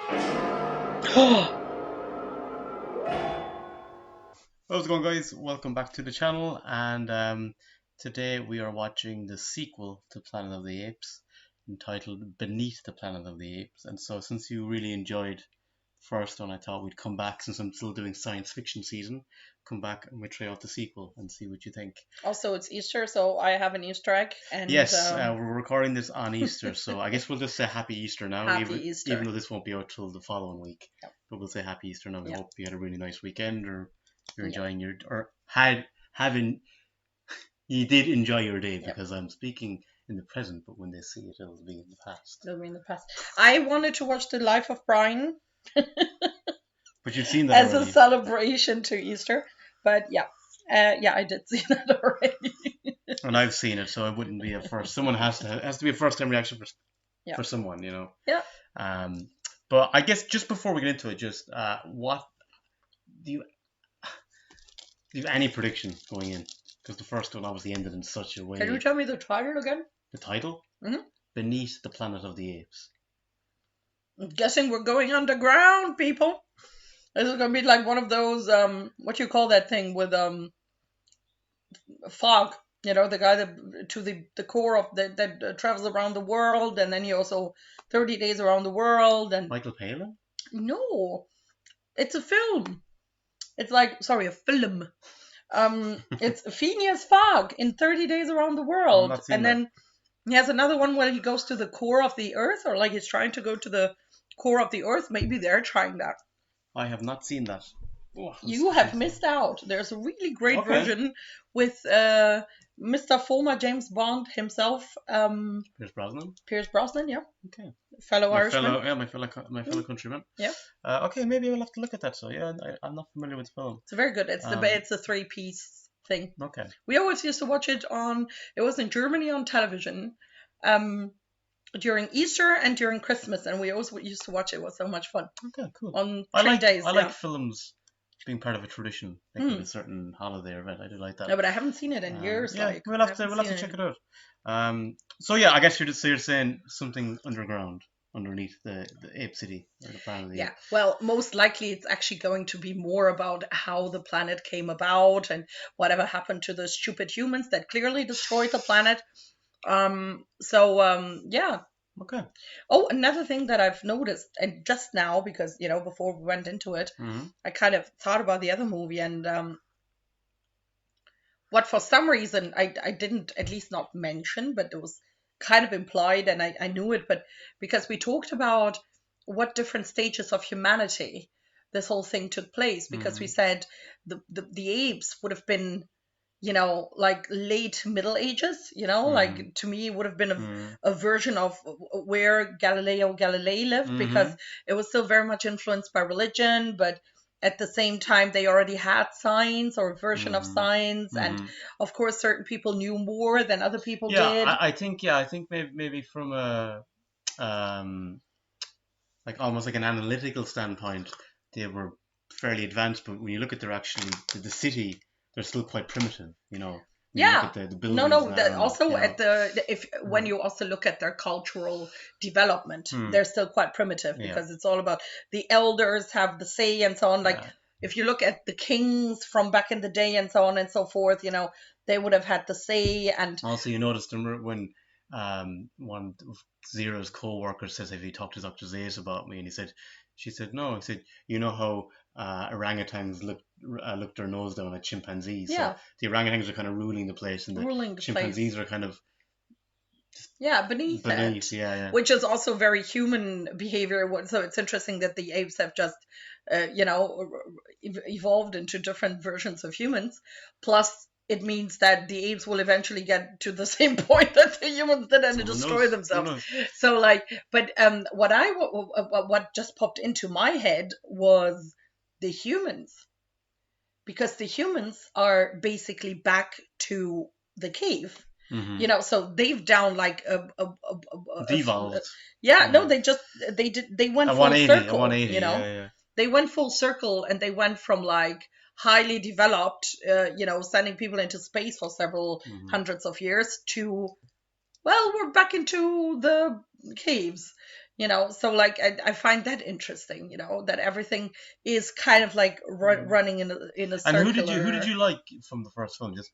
How's it going, guys? Welcome back to the channel, and today we are watching the sequel to Planet of the Apes, entitled Beneath the Planet of the Apes. And so, since you really enjoyed the first one, I thought we'd come back, since I'm still doing science fiction season, come back and we try out the sequel and see what you think. Also, it's Easter, so I have an Easter egg. And Yes, we're recording this on Easter, so I guess we'll just say Happy Easter now, Happy Easter. even though this won't be out till the following week. Yep. But we'll say Happy Easter now. We Yep. hope you had a really nice weekend, or you're Yep. enjoying your, or you did enjoy your day, Yep. because I'm speaking in the present, but when they see it, it'll be in the past. It'll be in the past. I wanted to watch The Life of Brian But you've seen that as already. a celebration to Easter, but yeah, I did see that already. And I've seen it, so it wouldn't be a first. Someone has to be a first time reaction Yeah. for someone, you know. Yeah. But I guess just before we get into it, just what do you have any prediction going in? Because the first one obviously ended in such a way. Can you tell me the title again? The title? Mhm. Beneath the Planet of the Apes. I'm guessing we're going underground, people. This is gonna be like one of those what you call that thing with fog. You know, the guy that to the core of that travels around the world, and then he also 30 days around the world. And Michael Palin? no, it's a film. It's like, sorry, a film. It's Phineas Fogg in 30 Days Around the World. not seen And that. then he has another one where he goes to the core of the earth, or like he's trying to go to the core of the earth. Maybe they're trying that. I have not seen that. Oh, You have missed out. There's a really great Okay. version with Mr. former James Bond himself, Pierce Brosnan. Pierce Brosnan, yeah, Okay. fellow My Irishman. fellow countryman. Yeah. Okay, maybe I'll have to look at that. So yeah, I'm not familiar with the film. It's very good. It's it's a 3-piece thing. Okay. We always used to watch it it was in Germany on television during Easter and during Christmas, and we always used to watch it. It was so much fun. Okay, cool. On I 3 days. I like films being part of a tradition, like with a certain holiday or event. I do like that. No, but I haven't seen it in years. Yeah, Like, we'll have to check it out. So yeah, I guess you're saying something underground, underneath the ape city or the planet of the Yeah, apes. well, most likely it's actually going to be more about how the planet came about and whatever happened to the stupid humans that clearly destroyed the planet. Yeah. Okay. Oh, another thing that I've noticed, and just now, because, before we went into it, I kind of thought about the other movie, and what for some reason I didn't at least not mention, but it was kind of implied, and I knew it, but because we talked about what different stages of humanity this whole thing took place, because we said the apes would have been, like late Middle Ages, like to me it would have been a version of where Galileo Galilei lived, because it was still very much influenced by religion, but at the same time they already had science, or a version of science, and of course certain people knew more than other people did. I think maybe from a like almost like an analytical standpoint, they were fairly advanced, but when you look at the city, they're still quite primitive, When you Yeah. look at the buildings. No, and that everything, also at when you also look at their cultural development, they're still quite primitive, because it's all about the elders have the say and so on. Like, if you look at the kings from back in the day and so on and so forth, they would have had the say. And also, you noticed when one of Zero's co-workers says, "Have you talked to Dr. Zayas about me?" And she said, "No." He said, "You know how orangutans look their nose down at chimpanzees. Yeah. So the orangutans are kind of ruling the place, and the chimpanzees are kind of beneath beneath. it. Yeah. Which is also very human behavior. So it's interesting that the apes have just, evolved into different versions of humans. Plus, it means that the apes will eventually get to the same point that the humans did, and destroy themselves. So, what just popped into my head was the humans, because the humans are basically back to the cave. So they've down like devolved. They went full circle. 180, yeah. They went full circle, and they went from like highly developed, sending people into space for several hundreds of years, to, well, we're back into the caves, You know, so like I find that interesting, you know, that everything is kind of like running in a And who circular. did you like from the first film? Just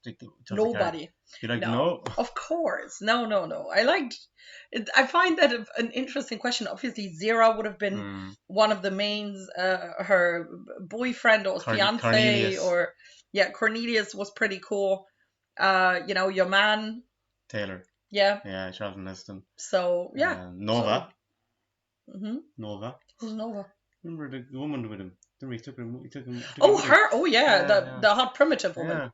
Nobody. You like No, of course. No, no, no. I liked it. I find that an interesting question. Obviously, Zira would have been one of the mains, her boyfriend or fiance, Cornelius. or yeah, Cornelius was pretty cool. You know, your man. Taylor. Yeah. Yeah, Charlton Heston. So yeah. Nova. So, Nova. Who's Nova? Remember the woman with him? He took him. Oh, her. Oh yeah, the hot primitive woman.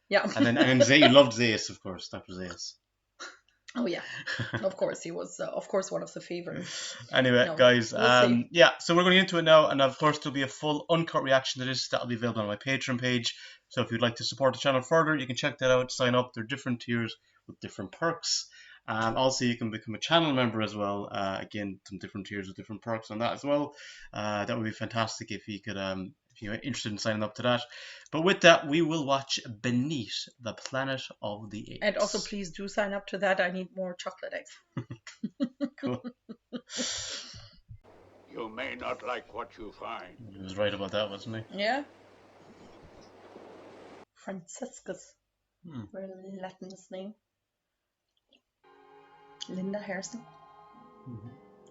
Yeah. And then Zay, you loved Zayas, of course, Dr. Zayas. Oh yeah, of course he was. Of course, one of the favorites. Anyway, guys, we'll yeah, so we're going into it now, and of course there'll be a full uncut reaction to this that'll be available on my Patreon page. So if you'd like to support the channel further, you can check that out. Sign up. There are different tiers with different perks. Also, you can become a channel member as well. Again, some different tiers with different perks on that as well. That would be fantastic if you could, if you're interested in signing up to that. But with that, we will watch Beneath the Planet of the Apes. And also, please do sign up to that. I need more chocolate eggs. Cool. You may not like what you find. He was right about that, wasn't he? Yeah. Franciscus. Very Latinist name. Linda Heston.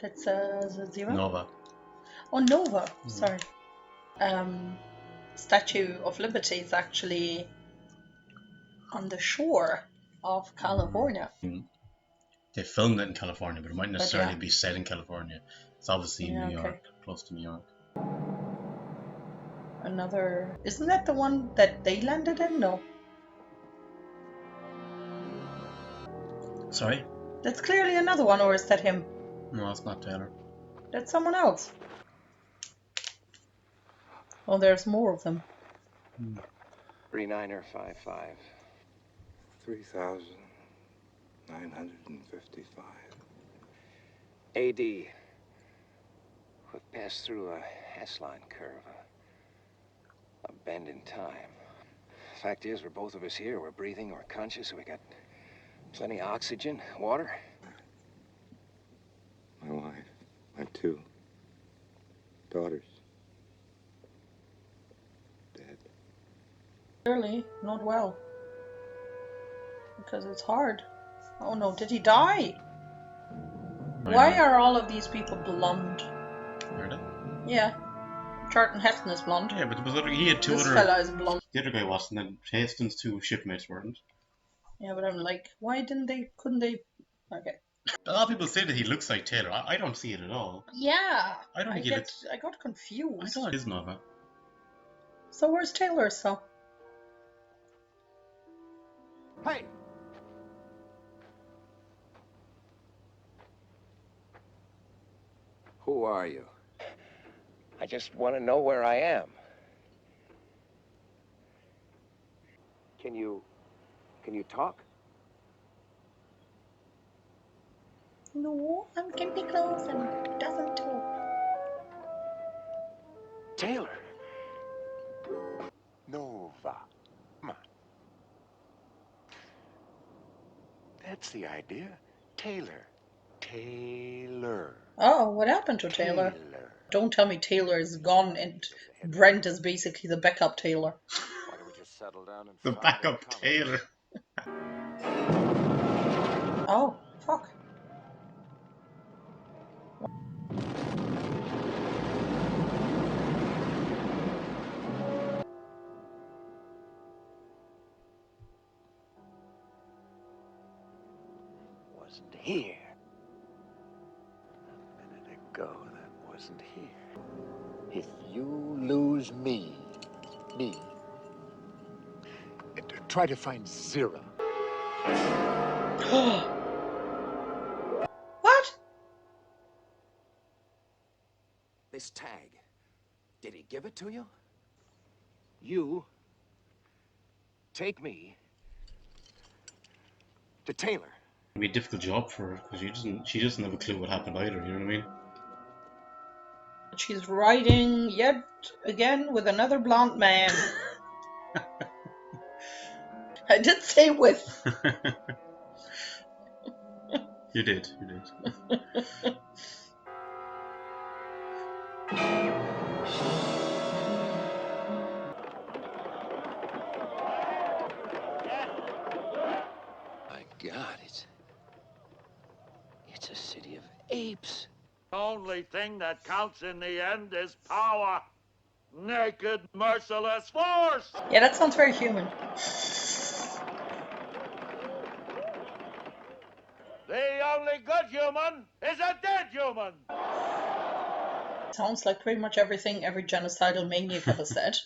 That's Zira. Nova. Oh, Nova. Sorry. Statue of Liberty is actually on the shore of California. They filmed it in California, but it might necessarily be set in California. It's obviously in New York, close to New York. Another... Isn't that the one that they landed in? No. Sorry? That's clearly another one, or is that him? No, it's not Taylor. That's someone else. Oh, there's more of them. 3955. 3,955. AD. We've passed through a S-line curve. A bend in time. Fact is, we're both of us here. We're breathing, we're conscious, we got plenty of oxygen, water. My wife, my 2 daughters. Dead. Clearly not well. Because it's hard. Oh no, did he die? Why are all of these people blonde? Are they? Yeah. Charlton Heston is blonde. Yeah, but he had 2 this other... fella is blonde. The other guy wasn't, and Heston's 2 shipmates weren't. Yeah, but I'm like, why couldn't they... Okay. A lot of people say that he looks like Taylor. I don't see it at all. Yeah. I don't think he looks... I got confused. I thought it is Nova. So where's Taylor, so? Hey! Who are you? I just want to know where I am. Can you talk? No, I'm Gimpy Close and doesn't talk. Taylor. Nova. Come on. That's the idea. Taylor. Taylor. Oh, what happened to Taylor? Don't tell me Taylor is gone and Brent is basically the backup Taylor. Why don't we just settle down and The backup Taylor. Oh, fuck. Wasn't here. A minute ago, that wasn't here. If you lose me, try to find Zira. What? This tag, did he give it to you? You take me to Taylor. It'd be a difficult job for her because she doesn't have a clue what happened either. You know what I mean? She's riding yet again with another blonde man. I did say with. You did. apes. The only thing that counts in the end is power. Naked, merciless force! Yeah, that sounds very human. The only good human is a dead human! Sounds like pretty much everything every genocidal maniac ever said.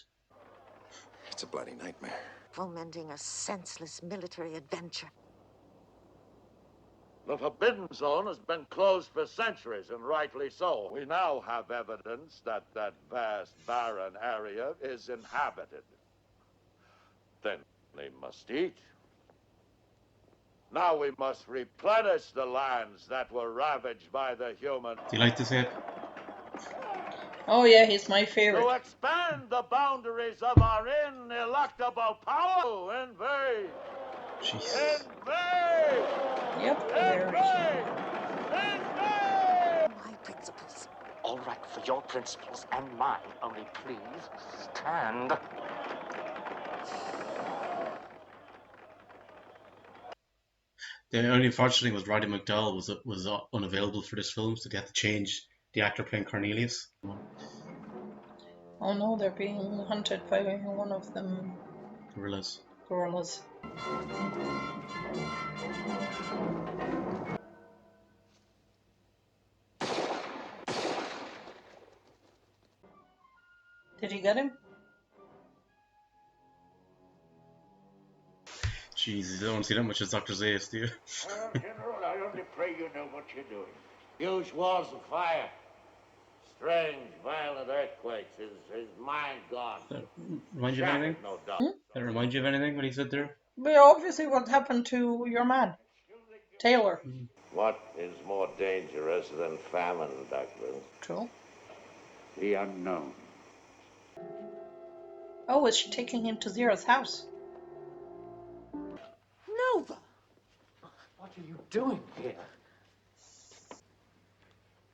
It's a bloody nightmare. Fomenting a senseless military adventure. The Forbidden Zone has been closed for centuries, and rightly so. We now have evidence that that vast, barren area is inhabited. Then they must eat. Now we must replenish the lands that were ravaged by the human. Do you like this ape? Oh yeah, he's my To favorite. expand the boundaries of our ineluctable power. Invade! Jeez. Invade! Yep, very Invade! human. Invade! My principles. All right, for your principles and mine, only please stand. The only unfortunate thing was Roddy McDowell was unavailable for this film, so they had to change the actor playing Cornelius. Oh no, they're being hunted by one of them Gorillas. gorillas. Did he get him? Jeez, you don't see that much as Dr. Zayas, do you? Well, General, I only pray you know what you're doing. Huge walls of fire. Strange, violent earthquakes. His mind gone. Remind you of anything? No doubt. That remind you of anything, what he said there? But obviously what happened to your man, Taylor. What is more dangerous than famine, Doctor? True. The unknown. Oh, is she taking him to Zira's house? Nova! What are you doing here?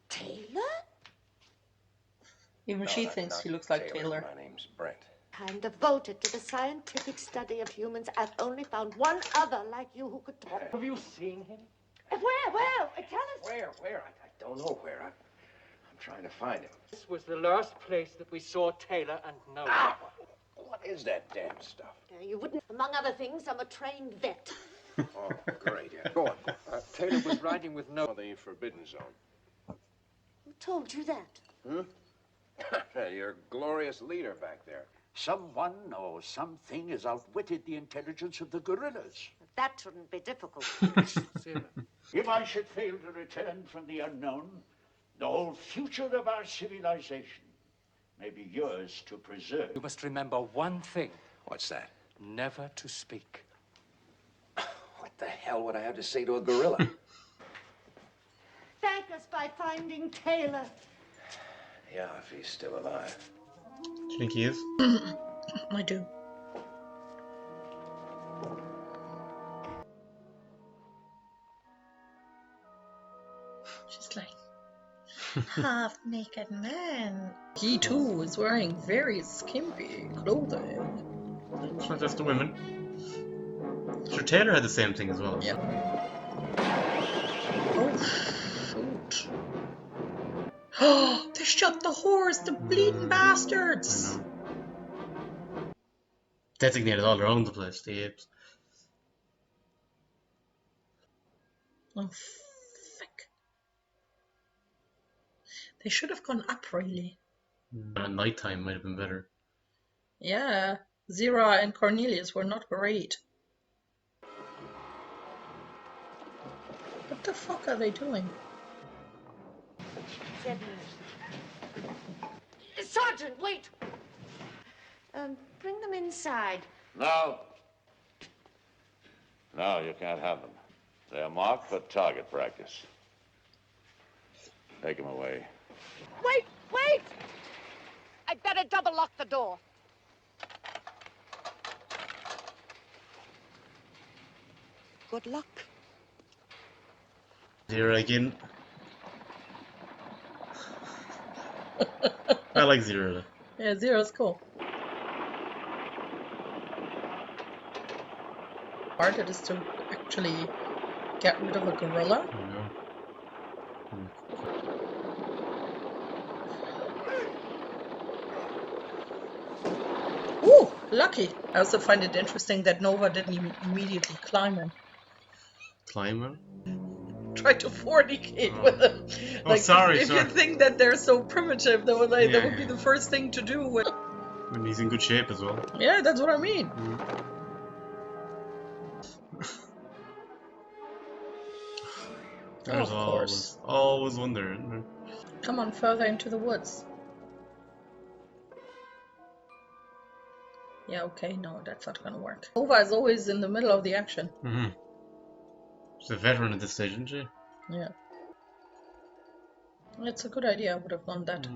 Taylor? Even she thinks he looks like Taylor. My name's Brent. I'm devoted to the scientific study of humans. I've only found one other like you who could talk. Have you seen him? Where? Tell us. Where? I don't know where. I'm trying to find him. This was the last place that we saw Taylor and Nova. Ah! What is that damn stuff? You wouldn't, among other things, I'm a trained vet. Oh, great. Yeah. Go on. Taylor was riding with Nova. The Forbidden Zone. Who told you that? Your glorious leader back there. Someone or something has outwitted the intelligence of the gorillas. That shouldn't be difficult. If I should fail to return from the unknown, the whole future of our civilization may be yours to preserve. You must remember one thing. What's that? Never to speak. What the hell would I have to say to a gorilla? Thank us by finding Taylor. Yeah, if he's still alive. Do you think he is? I do. She's like, half-naked man. He too is wearing very skimpy clothing. It's not just the women. Sure, Taylor had the same thing as well. Yeah. Oh, shoot. Oh, they shot the horse, the bleeding bastards! I know. Designated all around the place, the apes. Oh, fuck. They should have gone up, really. At night time might have been better. Yeah, Zira and Cornelius were not great. What the fuck are they doing? Sergeant, wait! Bring them inside. No. No, you can't have them. They are marked for target practice. Take them away. Wait! I'd better double lock the door. Good luck. Zero again. I like Zero. Yeah, Zira's cool. Part of it is to actually get rid of a gorilla. I know. Lucky. I also find it interesting that Nova didn't immediately climb him. Climber? Try to fornicate Oh. with him. Oh, Like, sorry, if sorry. you think that they're so primitive, that would, like, that would be Yeah. the first thing to do. With... And he's in good shape as well. Yeah, that's what I mean. There's Of course. always wonder, isn't there? Come on, further into the woods. Yeah, okay, no, that's not gonna work. Nova is always in the middle of the action. Mm-hmm. She's a veteran at this stage, isn't she? Yeah. It's a good idea, I would have done that.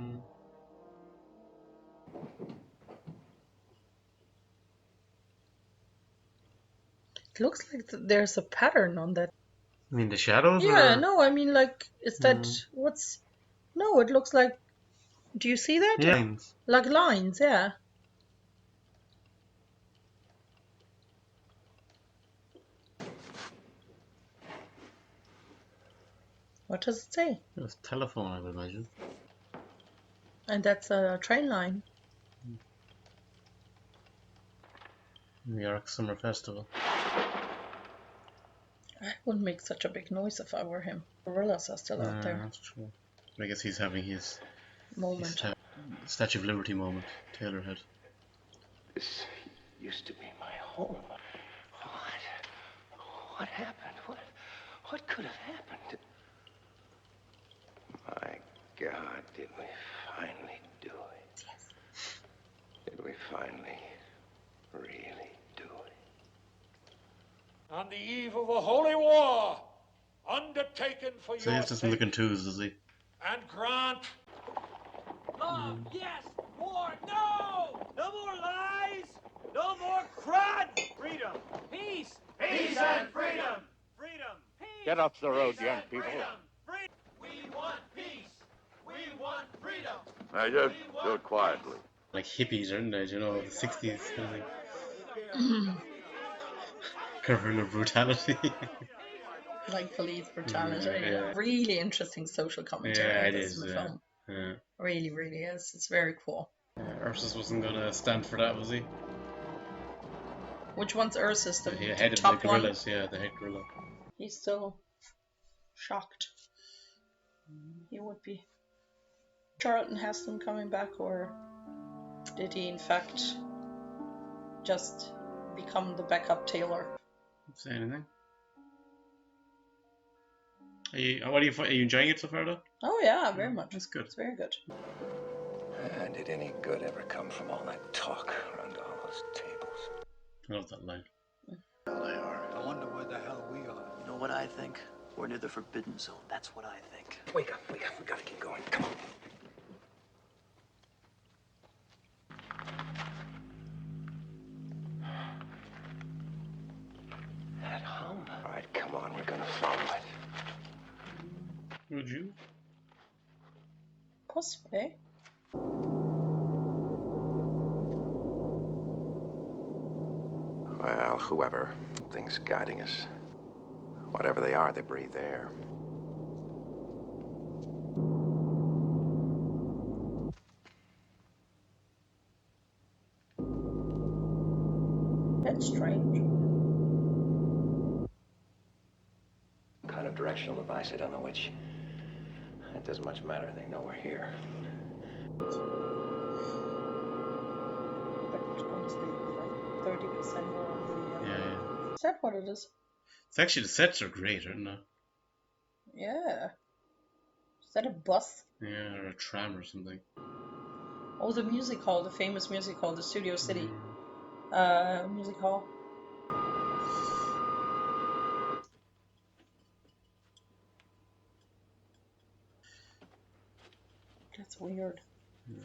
It looks like there's a pattern on that. I mean, the shadows? Yeah, or... no, I mean, like, is that what's... No, it looks like... Do you see that? Yeah. Lines. Like lines, yeah. What does it say? It's telephone, I would imagine. And that's a train line. New York Summer Festival. I wouldn't make such a big noise if I were him. Gorillas are still out there. That's true. I guess he's having his Moment. Statue of Liberty moment. Taylor had. This used to be my home. What happened? What could have happened? My God, did we finally do it? Yes. Did we finally really do it? On the eve of a holy war, undertaken for So he your has some sake, looking twos, does he? and grant love, yes, war, no! No more lies, no more crud! Freedom, peace, peace and freedom! Freedom, peace, Get off the road, young people. We want peace, we want freedom. Now, do it quietly. Like hippies, aren't they? You know, the 60s kind of thing. Covering of brutality. Like police brutality. Yeah. Really interesting social commentary. Yeah, it this is. in the film. Yeah. Really, really is. It's very cool. Ursus wasn't gonna stand for that, was he? Which one's Ursus? The He head of the top one? gorillas, yeah, the head gorilla. He's still shocked. He would be. Charlton Heston coming back, or did he in fact just become the backup tailor? Say anything? Are you enjoying it so far, though? Oh yeah, very much. That's good. It's very good. Did any good ever come from all that talk around all those tables? I love that line. I wonder where the hell we are. You know what I think? We're near the Forbidden Zone. That's what I think. Wake up. We gotta keep going. Come on. That hum. All right, come on. We're gonna follow it. Would you? Possibly. Well, whoever. Things guiding us. Whatever they are, they breathe air. That's strange. Kind of directional device, I don't know which. It doesn't much matter. They know we're here. But honestly, like 30% more on the. Yeah. Is that what it is? It's actually, the sets are great, aren't they? Yeah. Is that a bus? Yeah, or a tram or something. Oh, the music hall, the famous music hall, the Studio City music hall. That's weird. Yeah.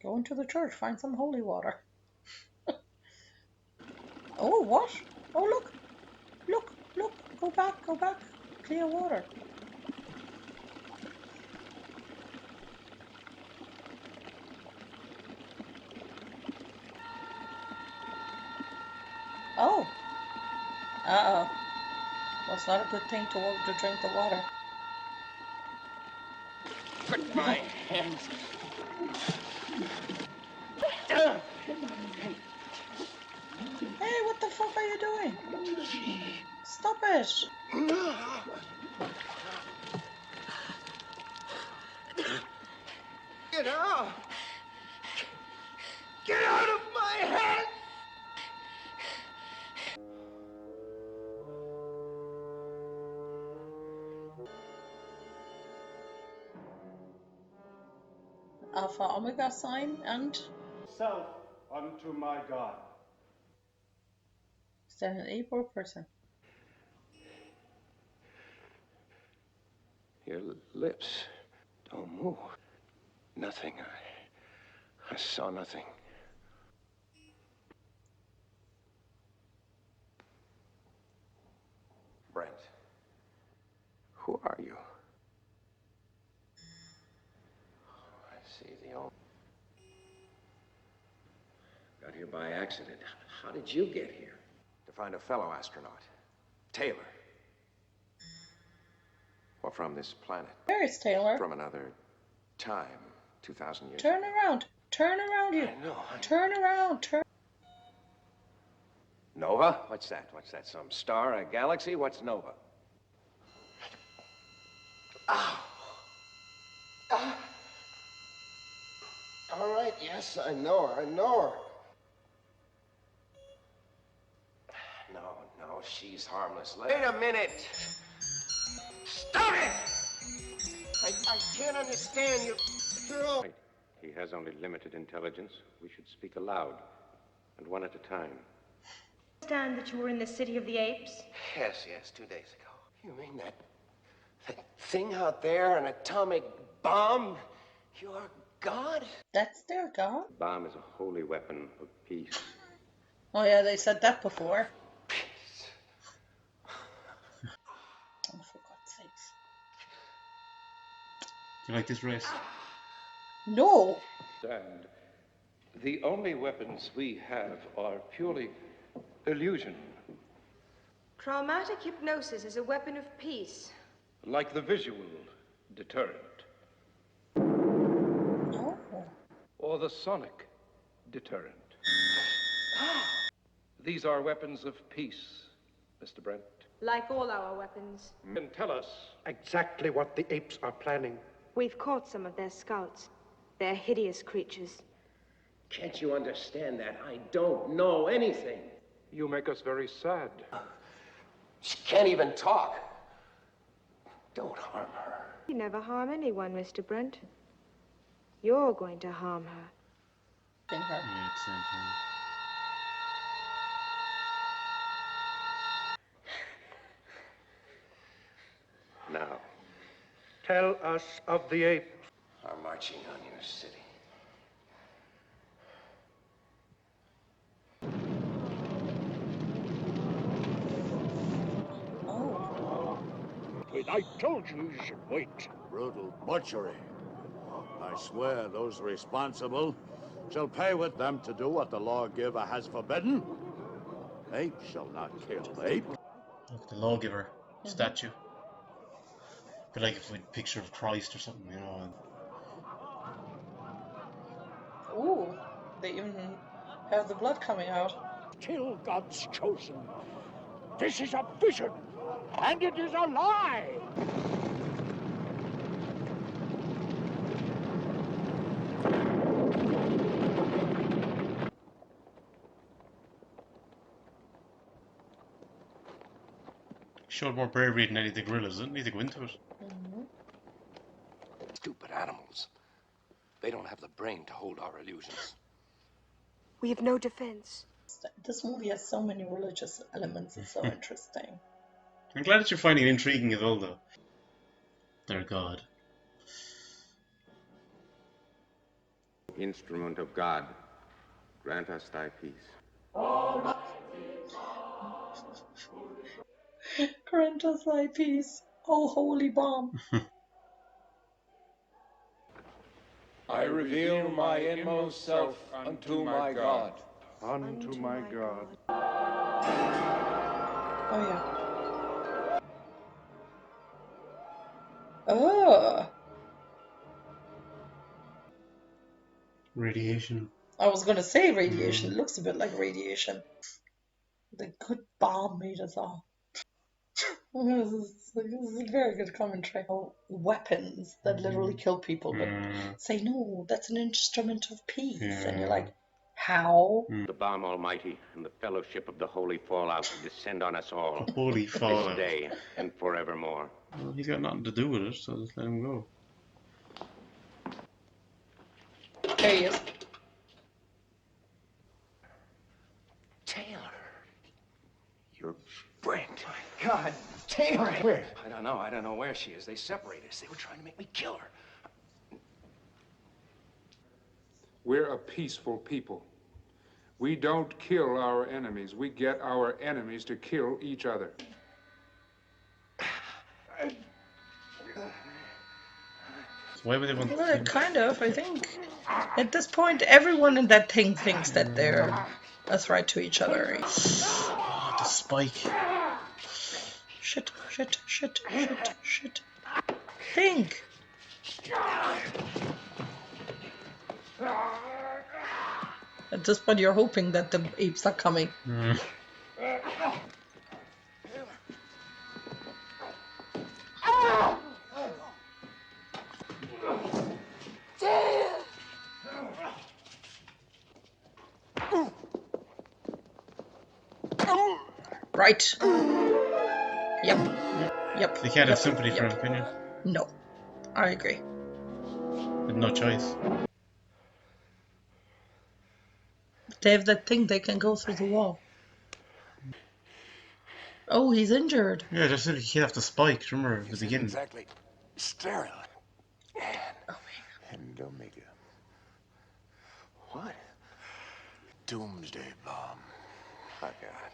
Go into the church, find some holy water. Oh, what? Oh, look. Look. Go back. Clear water. Oh. Uh-oh. Well, it's not a good thing to drink the water. Put my hands. Hey, what the fuck are you doing? Stop it! Get out! Get out of my hand! Alpha Omega sign and Self unto my God. is that an ape or a person? Your lips don't move. Nothing. I saw nothing. Brent, who are you? I see the old. Got here by accident. How did you get here? To find a fellow astronaut, Taylor. Or from this planet. Where's Taylor? From another time, 2,000 years. Turn around. Turn around, you. I know. Turn around. Turn. Nova? What's that? What's that? Some star, a galaxy? What's Nova? Ah. Ah. All right, yes, I know her. No, she's harmless. Wait a minute! Stop it! I can't understand you. Right. He has only limited intelligence. We should speak aloud, and one at a time. Understand that you were in the city of the apes? Yes, 2 days ago. You mean that thing out there, an atomic bomb? Your God? That's their God? The bomb is a holy weapon of peace. Oh yeah, they said that before. Peace. Oh, for God's sakes. Do you like this race? No! And the only weapons we have are purely illusion. Traumatic hypnosis is a weapon of peace. Like the visual deterrent. Oh. Or the sonic deterrent. These are weapons of peace, Mr. Brent. Like all our weapons. Can tell us exactly what the apes are planning. We've caught some of their scouts. They're hideous creatures. Can't you understand that? I don't know anything. You make us very sad. She can't even talk. Don't harm her. You never harm anyone, Mr. Brent. You're going to harm her. In her. Yeah, it's same thing. Now, tell us of the apes. Are marching on your city. Oh. I told you should wait. Brutal butchery. I swear those responsible shall pay with them to do what the lawgiver has forbidden. Ape shall not kill ape. Look, the lawgiver statue. But like if we had a picture of Christ or something, you know. Ooh. They even have the blood coming out. Till God's chosen. This is a vision, and it is a lie. Showed more bravery than any of the gorillas, didn't need to go into it. Mm-hmm. Stupid animals. They don't have the brain to hold our illusions. We have no defense. This movie has so many religious elements. It's so interesting. I'm glad that you're finding it intriguing as well, though. Their God. Instrument of God, grant us thy peace. Grant us thy peace, O holy bomb. I reveal my inmost self unto my God. Unto my God. Oh yeah. Oh. Radiation. I was going to say radiation. It looks a bit like radiation. The good bomb made us all. This is a very good commentary. Oh, weapons that literally kill people, but say, no, that's an instrument of peace. And you're like, how? The bomb almighty and the fellowship of the holy fallout descend on us all. Holy fallout. This day and forevermore. Well, he's got nothing to do with it, so just let him go. There he is. Taylor. You're Brent. My God, Taylor. Where? I don't know. I don't know where she is. They separated us. They were trying to make me kill her. We're a peaceful people. We don't kill our enemies. We get our enemies to kill each other. Why would they want Well, kind of, I think. At this point, everyone in that thing thinks that they're a threat to each other. Oh, the spike. Shit. Think. At this point, you're hoping that the apes are coming. Right. Yep. You can't have sympathy for him, can you? No. I agree. With no choice. They have that thing they can go through the wall. Oh, he's injured. Yeah, just so he have the spike, remember, at the beginning. Exactly. Sterile. And Omega. What? Doomsday bomb. My God.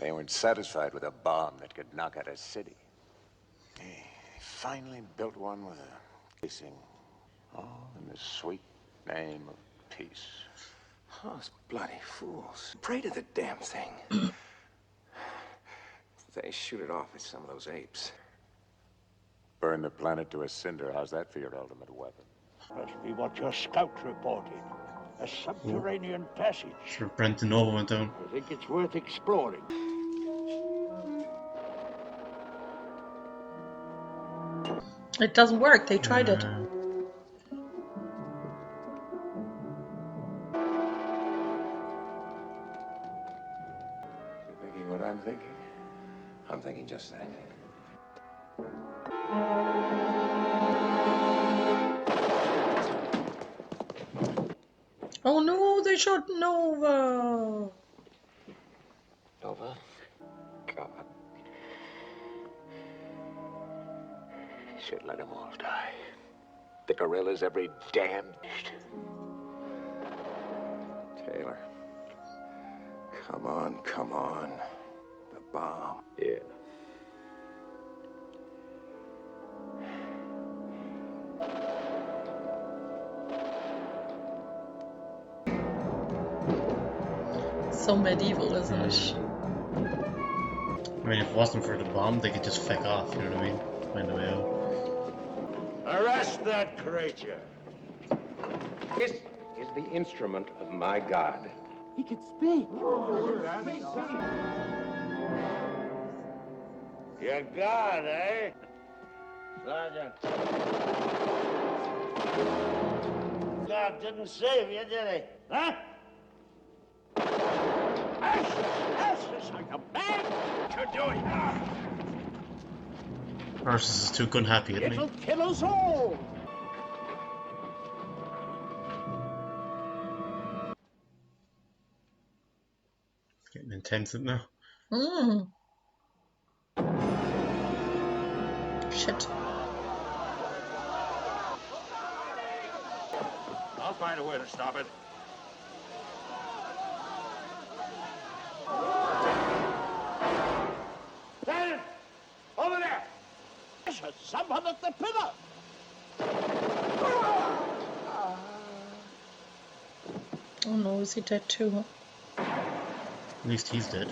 They weren't satisfied with a bomb that could knock out a city. They finally built one with a casing. All in the sweet name of peace. Oh, those bloody fools. Pray to the damn thing. They shoot it off at some of those apes. Burn the planet to a cinder. How's that for your ultimate weapon? Must be what your scout reported. A subterranean passage. Sure, Brent and Nova went down. I think it's worth exploring. It doesn't work. They tried it. You thinking what I'm thinking? I'm thinking just that. Oh no, they shot Nova. Nova? God. Should let them all die. The gorillas, every damn... Taylor. Come on. The bomb. Yeah. So medieval, isn't it? I mean, if it wasn't for the bomb, they could just feck off, you know what I mean? Find a way out. Arrest that creature. This is the instrument of my God. He can speak. Your God, eh? Sergeant. God didn't save you, did he? Huh? Ashes, I command to do it. Versus is too gun happy, isn't he? It'll kill us all. It's getting intense now. Shit. I'll find a way to stop it. Sergeant! Over there! There's someone at the pillar! Oh no, is he dead too? At least he's dead.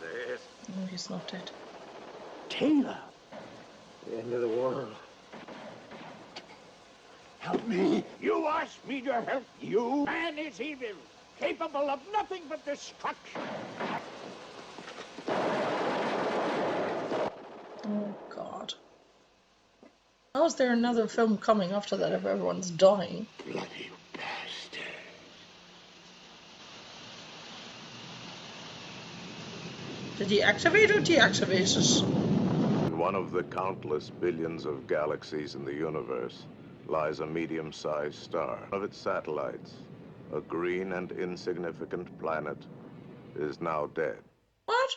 No, he's not dead. sailor. The end of the world. Help me. You ask me to help you? Man is evil, capable of nothing but destruction. Oh, God. How is there another film coming after that if everyone's dying? Bloody bastard. Did he activate or deactivate it? In one of the countless billions of galaxies in the universe lies a medium-sized star. One of its satellites, a green and insignificant planet, is now dead. What?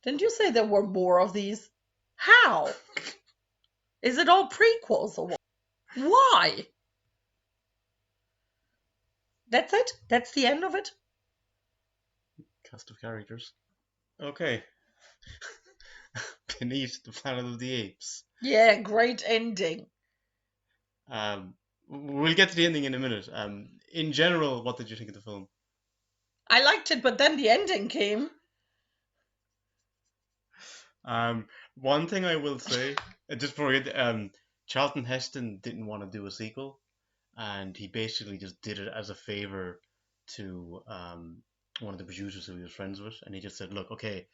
Didn't you say there were more of these? How? Is it all prequels or what? Why? That's it? That's the end of it? Cast of characters. Okay. Beneath the Planet of the Apes. Yeah, great ending. We'll get to the ending in a minute. In general, what did you think of the film? I liked it, but then the ending came. One thing I will say, just before we get, Charlton Heston didn't want to do a sequel, and he basically just did it as a favor to one of the producers who he was friends with, and he just said, "Look, okay,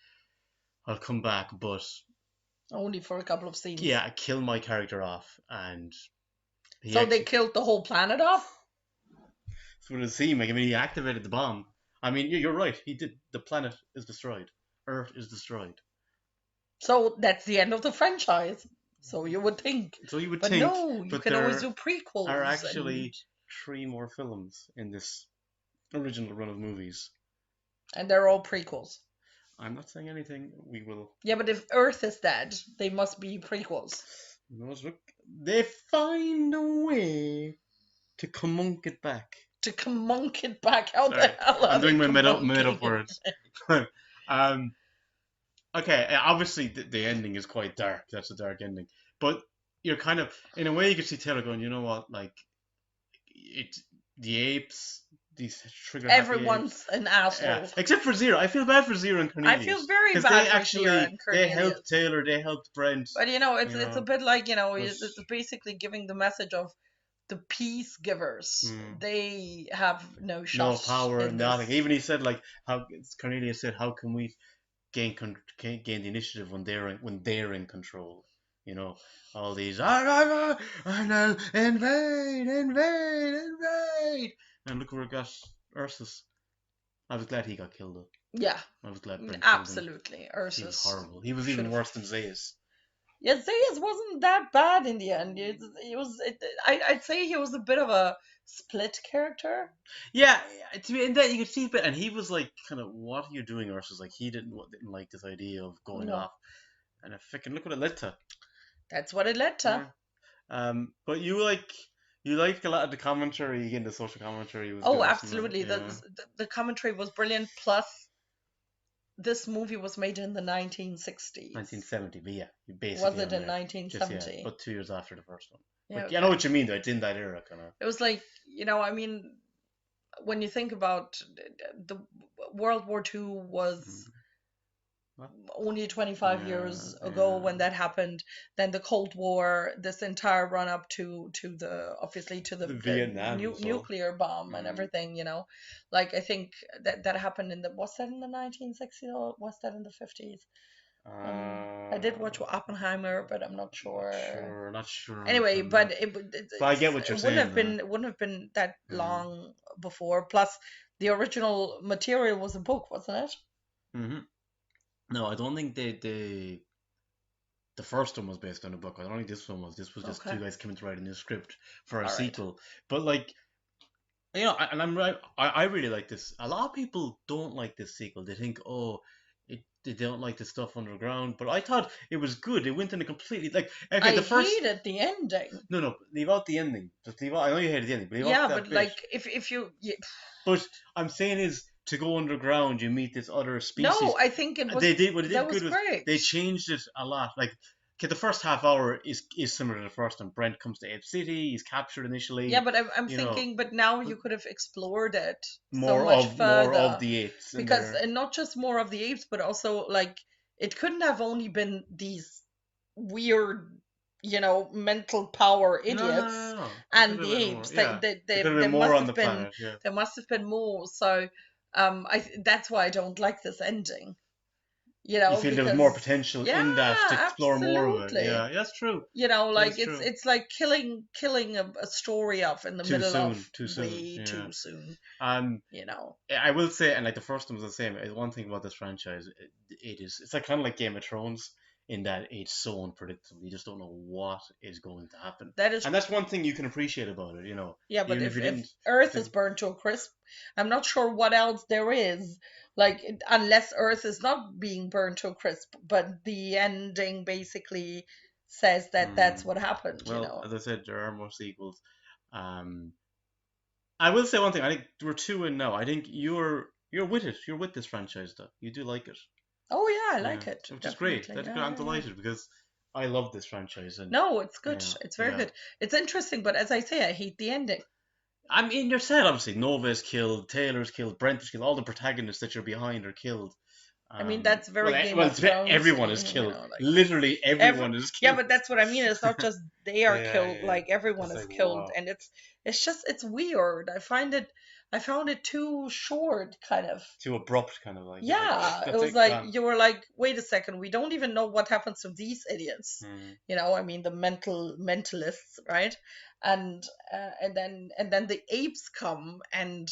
I'll come back, but only for a couple of scenes." Yeah, kill my character off, and so they killed the whole planet off. That's what it seemed like. I mean, he activated the bomb. I mean, you're right. He did. The planet is destroyed. Earth is destroyed. So that's the end of the franchise. So you would think. So you would but think. No, you can always do prequels. There are actually 3 more films in this original run of movies. And they're all prequels. I'm not saying anything. We will. Yeah, but if Earth is dead, they must be prequels. They find a way to commonk it back. To commonk it back? How the hell are I'm doing my made-up words. Okay, obviously the ending is quite dark. That's a dark ending. But you're kind of, in a way, you can see Taylor going, you know what, like, the apes, these trigger everyone's an asshole. Yeah. Except for Zero. I feel bad for Zero and Cornelius. I feel very bad for Zero and Cornelius. They helped Taylor, they helped Brent. But it's a bit like, it's basically giving the message of the peace givers. They have no shot. No power, nothing. Even he said, like, how Cornelius said, how can we gain the initiative when they're in control? You know, all these and invade, and look where it got Ursus. I was glad he got killed though. Yeah, I was glad. Absolutely, Ursus. He was horrible. He was even worse than Zaius. Yeah, Zaius wasn't that bad in the end. I'd say he was a bit of a split character. Yeah, to me, in that you could see a bit, and he was like, kind of, what are you doing, Ursus? Like, he didn't like this idea of going off, and freaking look what it led to. That's what it led to. Yeah. But you liked a lot of the commentary, again, the social commentary. Was absolutely. The commentary was brilliant. Plus, this movie was made in the 1960s. 1970, but yeah, basically. Was it in 1970? But 2 years after the first one. Yeah, I know what you mean, though. It's in that era, kind of. It was like, I mean, when you think about the World War II was only 25 years ago when that happened. Then the Cold War, this entire run up to the Vietnam nuclear bomb and everything, like I think that happened was that in the 1960s or was that in the 50s? I did watch Oppenheimer, but I'm not sure. Not sure. Anyway, but I get what you're saying. Wouldn't have been that long before. Plus, the original material was a book, wasn't it? Mm-hmm. No, I don't think the first one was based on a book. I don't think this one was. This was just 2 guys coming to write a new script for a sequel. But like, and I'm right. I really like this. A lot of people don't like this sequel. They think, they don't like the stuff underground. But I thought it was good. It went in a completely I hated the ending. No, leave out the ending. Just leave out. I know you hated the ending, but leave out that bit. Like if you. Yeah. But I'm saying is, to go underground, you meet this other species. No, I think it was. They did what they did. That was great. They changed it a lot. Like okay, the first half hour is similar to the first one. Brent comes to Ape City. He's captured initially. Yeah, but I'm you know, thinking, but now you could have explored it so more much of further. the apes in Because, there. and not just more of the apes, but also like it couldn't have only been these weird, mental power idiots No. and the apes. Yeah. They There could have there been more must on the have been planet. Yeah. there must have been more. So, that's why I don't like this ending. You feel because there was more potential in that to yeah, explore more of it. absolutely. Yeah, that's true. Like That's true. it's like killing a story off in the Too middle soon, of too soon, way yeah. too soon. I will say, and like the first one was the same. One thing about this franchise, it's like kind of like Game of Thrones in that it's so unpredictable. You just don't know what is going to happen. And that's one thing you can appreciate about it. Yeah, but even if Earth is burned to a crisp, I'm not sure what else there is. Like, unless Earth is not being burned to a crisp, but the ending basically says that that's what happened. Well, as I said, there are more sequels. I will say one thing. I think we're 2 in now. I think you're with it. You're with this franchise, though. You do like it. Oh yeah, I like it. Which is great. I'm delighted because I love this franchise. And no, it's good. It's very good. It's interesting, but as I say, I hate the ending. I mean, you're sad, obviously. Nova is killed, Taylor's killed, Brent is killed. All the protagonists that you're behind are killed. I mean, that's very Game of Thrones. Everyone is killed. Literally everyone is killed. Yeah, but that's what I mean. It's not just they are killed. Like everyone is killed, and it's weird. I found it too short, kind of. Too abrupt, kind of like. Yeah, it was like you were like, wait a second, we don't even know what happens to these idiots. I mean, the mentalists, right? And then the apes come, and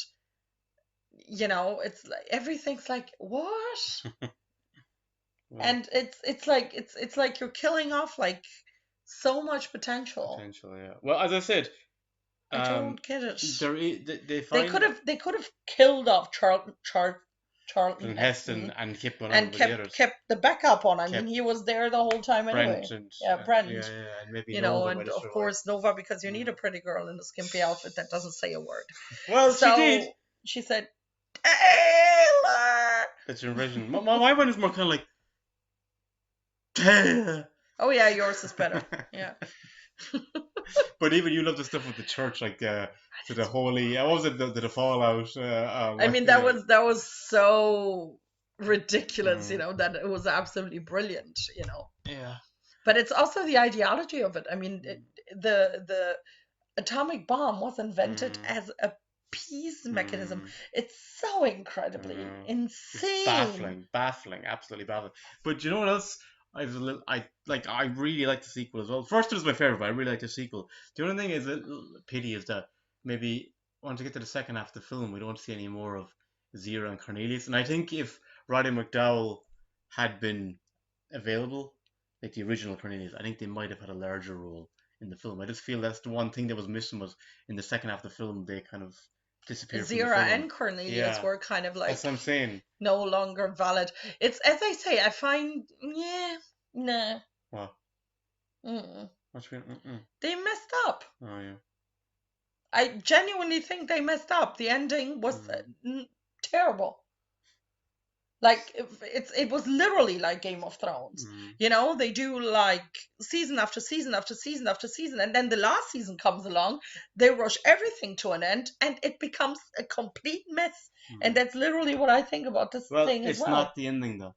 it's like everything's like what? And it's like you're killing off like so much potential. Yeah. Well, as I said, I don't get it. They could have killed off Charlton and Heston and kept going on and with the others. kept the backup on. I mean, he was there the whole time anyway. Brent. Yeah, and maybe Nova, and of course Nova, because you need a pretty girl in a skimpy outfit that doesn't say a word. Well, she did. She said, Taylor. That's your version. My one is more kind of like Taylor. Oh yeah, yours is better. Yeah. But even you love the stuff with the church, like to the holy. What was it? The fallout. I mean, that was so ridiculous. That it was absolutely brilliant. Yeah. But it's also the ideology of it. I mean, the atomic bomb was invented as a peace mechanism. It's so incredibly insane. It's baffling, absolutely baffling. But you know what else? I really like the sequel as well. First, it was my favorite, but I really like the sequel. The only thing is a pity is that maybe once we get to the second half of the film, we don't see any more of Zira and Cornelius. And I think if Roddy McDowall had been available, like the original Cornelius, I think they might have had a larger role in the film. I just feel that's the one thing that was missing, was in the second half of the film they kind of disappeared. Zira and Cornelius were kind of like, that's what I'm saying, no longer valid. It's, as I say, I find nah. What? What you mean? They messed up. Oh yeah. I genuinely think they messed up. The ending was terrible. Like it was literally like Game of Thrones. They do like season after season after season after season, and then the last season comes along, they rush everything to an end, and it becomes a complete mess. And that's literally what I think about this thing as well. It's not the ending though.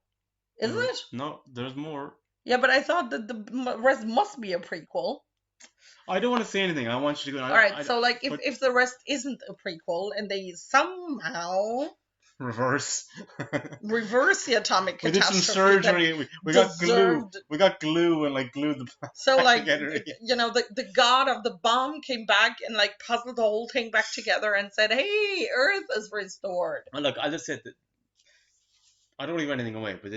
Isn't it? No, there's more. Yeah, but I thought that the rest must be a prequel. I don't want to say anything. I want you to go. All right, so like if the rest isn't a prequel and they somehow reverse the atomic catastrophe. We did some surgery. We got glue. We got glue and like glued the. So like the god of the bomb came back and like puzzled the whole thing back together and said, "Hey, Earth is restored." And look, I just said that. I don't leave anything away, but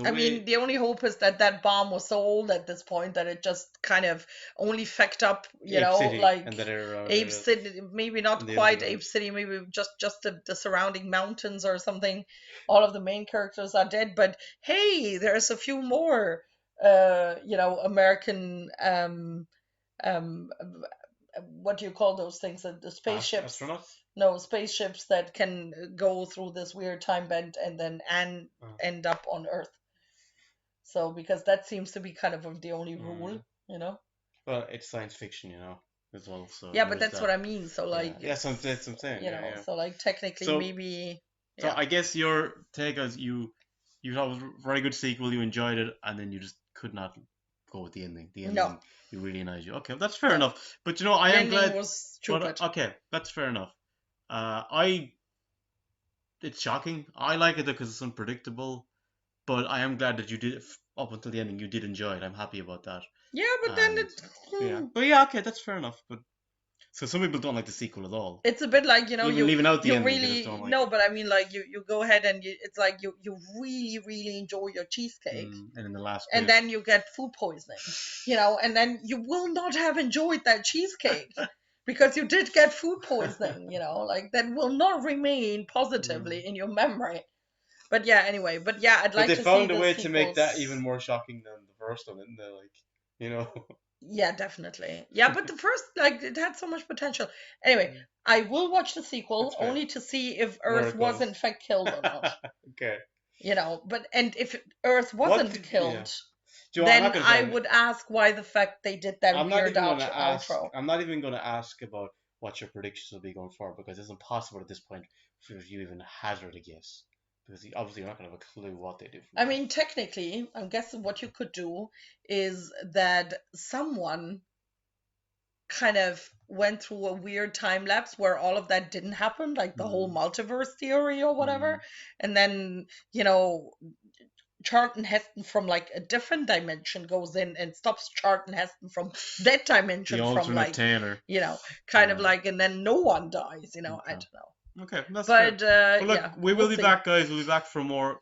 I mean, the only hope is that bomb was so old at this point that it just kind of only fecked up, Ape City, maybe not quite Ape City, maybe just the surrounding mountains or something. All of the main characters are dead, but hey, there's a few more, American, what do you call those things? The spaceships. Astronauts? No, spaceships that can go through this weird time bend and then end up on Earth. So because that seems to be kind of the only rule, you know. Well, it's science fiction, you know, as well. So Yeah, there but is that's that. what I mean. So like, Yeah, that's what I'm saying. you Yeah, know, yeah. so like technically So, maybe. so Yeah. I guess your take is you thought it was a very good sequel, you enjoyed it, and then you just could not go with the ending. The ending No. you really annoyed you. Okay, that's fair No. enough. But you know, I The am ending glad. was stupid. Okay, that's fair enough. It's shocking. I like it because it's unpredictable, but I am glad that you did up until the ending. You did enjoy it. I'm happy about that. Yeah, but then And yeah, but yeah, okay, that's fair enough. But so some people don't like the sequel at all. it's a bit like, you know, Even leaving out the you ending, they just really don't like no, it. but I mean like you go ahead and it's like you really enjoy your cheesecake, And in the last and bit, then you get food poisoning, you know, and then you will not have enjoyed that cheesecake because you did get food poisoning, you know, like that will not remain positively in your memory. But yeah, anyway, but yeah, I'd but like they to see found a the way to make that sequels. even more shocking than the first one, didn't they? Like, you know. Yeah, definitely. Yeah, but the first, like, it had so much potential. Anyway, I will watch the sequel That's fair. only to see if Where Earth it was goes. in fact killed or not. Okay. You know, but and if Earth wasn't killed, Joe, I'm then not gonna I say. would ask why the fact they did that I'm not weird even gonna ask. outro. I'm not even gonna ask about what your predictions will be going forward because it's impossible at this point for you even hazard a guess because obviously you're not gonna have a clue what they do. I mean, technically, I'm guessing what you could do is that someone kind of went through a weird time lapse where all of that didn't happen, like the whole multiverse theory or whatever. And then, you know, Charlton Heston from like a different dimension goes in and stops Charlton Heston from that dimension The from alternate like, Taylor. you know, kind of like, and then no one dies, you know, I don't know. Okay, that's But fair. Well, look, yeah, we will be see. back, guys. We'll be back for more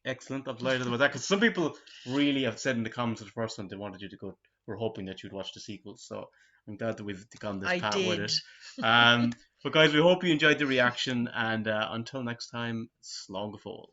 excellent. I'm delighted about that because some people really have said in the comments of the first one they wanted you to go. We're hoping that you'd watch the sequel, so I'm glad that we've gone this path with it. But guys, we hope you enjoyed the reaction, and until next time, slán go fóill.